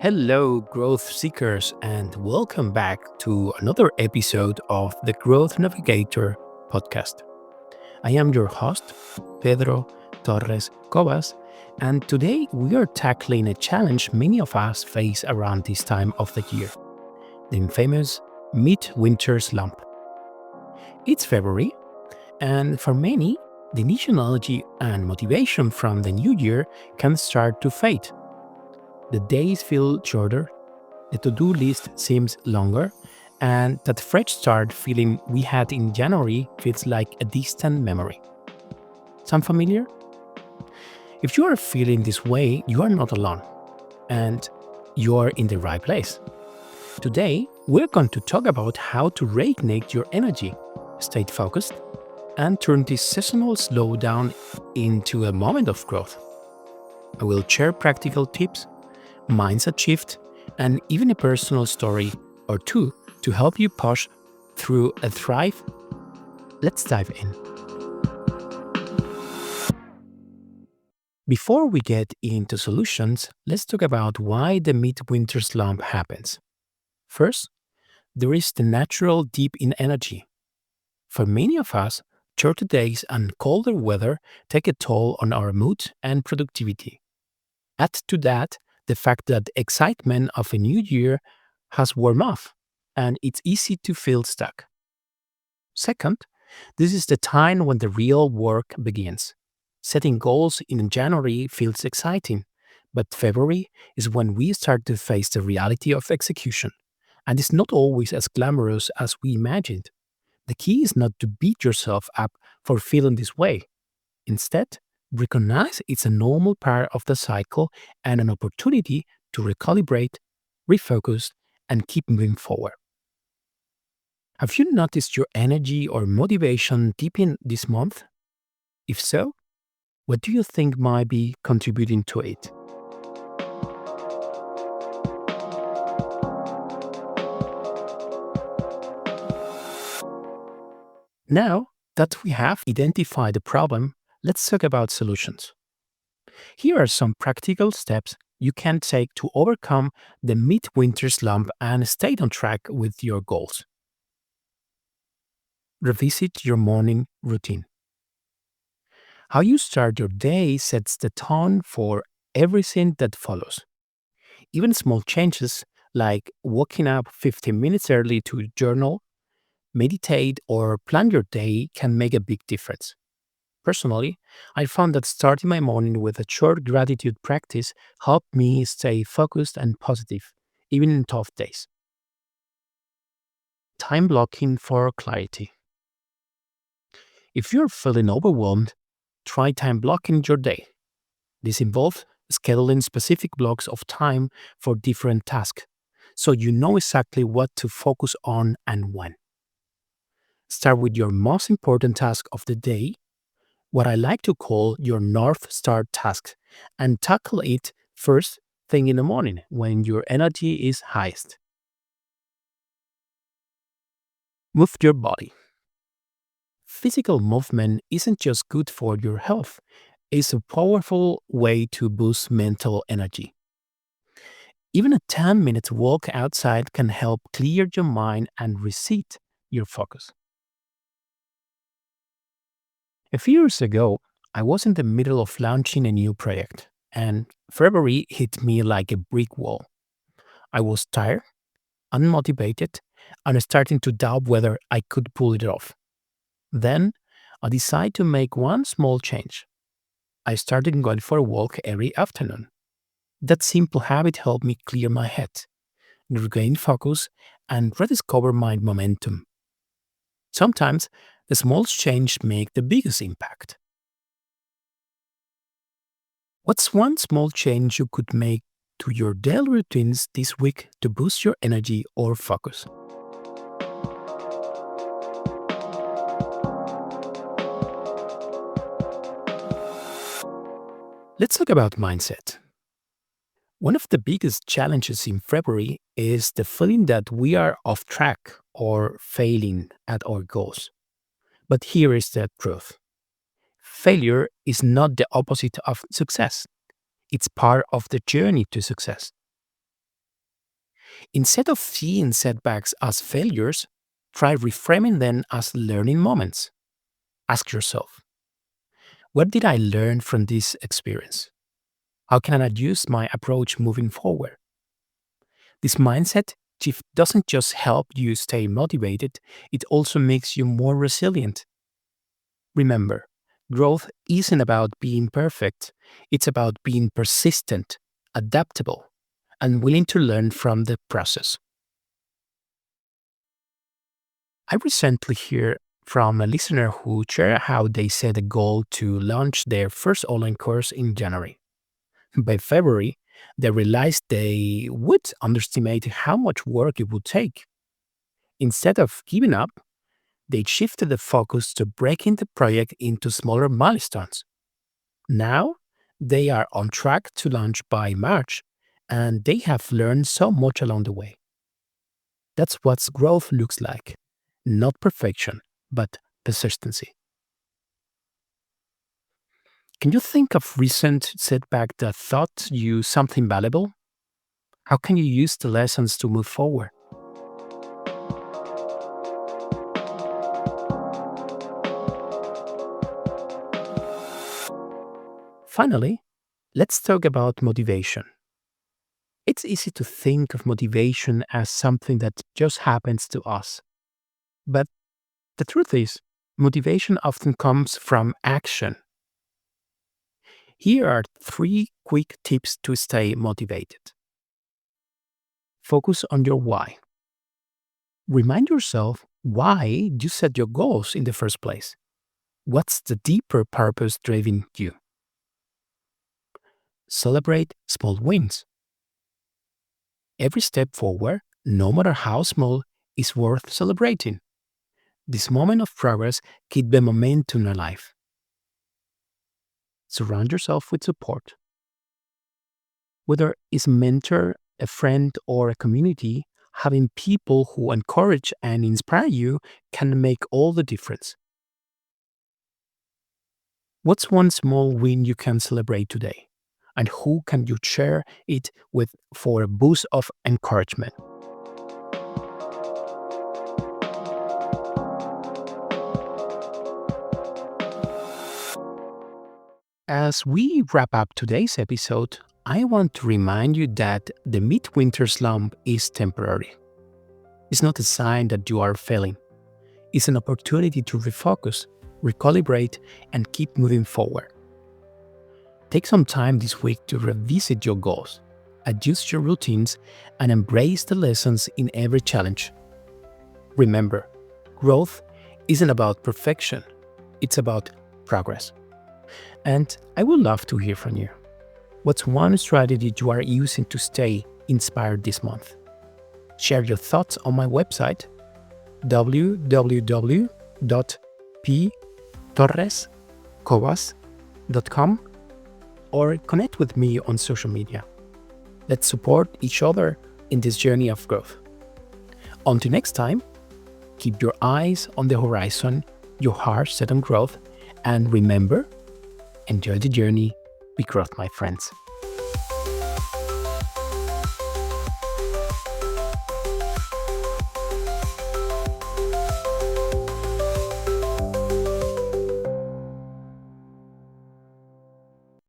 Hello, growth seekers, and welcome back to another episode of the Growth Navigator Podcast. I am your host, Pedro Torres Cobas, and today we are tackling a challenge many of us face around this time of the year, the infamous mid-winter slump. It's February, and for many, the initial energy and motivation from the new year can start to fade. The days feel shorter, the to-do list seems longer, and that fresh start feeling we had in January feels like a distant memory. Sound familiar? If you are feeling this way, you are not alone, and you are in the right place. Today, we're going to talk about how to reignite your energy, stay focused, and turn this seasonal slowdown into a moment of growth. I will share practical tips, mindset shift, and even a personal story or two to help you push through a thrive. Let's dive in. Before we get into solutions, let's talk about why the midwinter slump happens. First, there is the natural dip in energy. For many of us, shorter days and colder weather take a toll on our mood and productivity. Add to that the fact that the excitement of a new year has worn off, and it's easy to feel stuck. Second, this is the time when the real work begins. Setting goals in January feels exciting, but February is when we start to face the reality of execution, and it's not always as glamorous as we imagined. The key is not to beat yourself up for feeling this way. Instead, recognize it's a normal part of the cycle and an opportunity to recalibrate, refocus, and keep moving forward. Have you noticed your energy or motivation dipping this month? If so, what do you think might be contributing to it? Now that we have identified the problem, let's talk about solutions. Here are some practical steps you can take to overcome the midwinter slump and stay on track with your goals. Revisit your morning routine. How you start your day sets the tone for everything that follows. Even small changes like waking up 15 minutes early to journal, meditate, or plan your day can make a big difference. Personally, I found that starting my morning with a short gratitude practice helped me stay focused and positive, even in tough days. Time blocking for clarity. If you're feeling overwhelmed, try time blocking your day. This involves scheduling specific blocks of time for different tasks, so you know exactly what to focus on and when. Start with your most important task of the day, what I like to call your North Star task, and tackle it first thing in the morning when your energy is highest. Move your body. Physical movement isn't just good for your health, it's a powerful way to boost mental energy. Even a 10-minute walk outside can help clear your mind and reset your focus. A few years ago, I was in the middle of launching a new project, and February hit me like a brick wall. I was tired, unmotivated, and starting to doubt whether I could pull it off. Then, I decided to make one small change. I started going for a walk every afternoon. That simple habit helped me clear my head, regain focus, and rediscover my momentum. Sometimes, the smallest change make the biggest impact. What's one small change you could make to your daily routines this week to boost your energy or focus? Let's talk about mindset. One of the biggest challenges in February is the feeling that we are off track or failing at our goals. But here is the truth: failure is not the opposite of success, it's part of the journey to success. Instead of seeing setbacks as failures, try reframing them as learning moments. Ask yourself, what did I learn from this experience? How can I adjust my approach moving forward? This mindset shift doesn't just help you stay motivated, it also makes you more resilient. Remember, growth isn't about being perfect, it's about being persistent, adaptable, and willing to learn from the process. I recently heard from a listener who shared how they set a goal to launch their first online course in January. By February, they realized they would underestimate how much work it would take. Instead of giving up, they shifted the focus to breaking the project into smaller milestones. Now, they are on track to launch by March, and they have learned so much along the way. That's what growth looks like. Not perfection, but persistency. Can you think of recent setback that taught you something valuable? How can you use the lessons to move forward? Finally, let's talk about motivation. It's easy to think of motivation as something that just happens to us. But the truth is, motivation often comes from action. Here are 3 quick tips to stay motivated. Focus on your why. Remind yourself why you set your goals in the first place. What's the deeper purpose driving you? Celebrate small wins. Every step forward, no matter how small, is worth celebrating. This moment of progress keeps the momentum alive. Surround yourself with support. Whether it's a mentor, a friend, or a community, having people who encourage and inspire you can make all the difference. What's one small win you can celebrate today? And who can you share it with for a boost of encouragement? As we wrap up today's episode, I want to remind you that the midwinter slump is temporary. It's not a sign that you are failing. It's an opportunity to refocus, recalibrate, and keep moving forward. Take some time this week to revisit your goals, adjust your routines, and embrace the lessons in every challenge. Remember, growth isn't about perfection, it's about progress. And I would love to hear from you. What's one strategy you are using to stay inspired this month? Share your thoughts on my website, www.ptorrescobas.com, or connect with me on social media. Let's support each other in this journey of growth. Until next time, keep your eyes on the horizon, your heart set on growth, and remember, enjoy the journey with growth, my friends.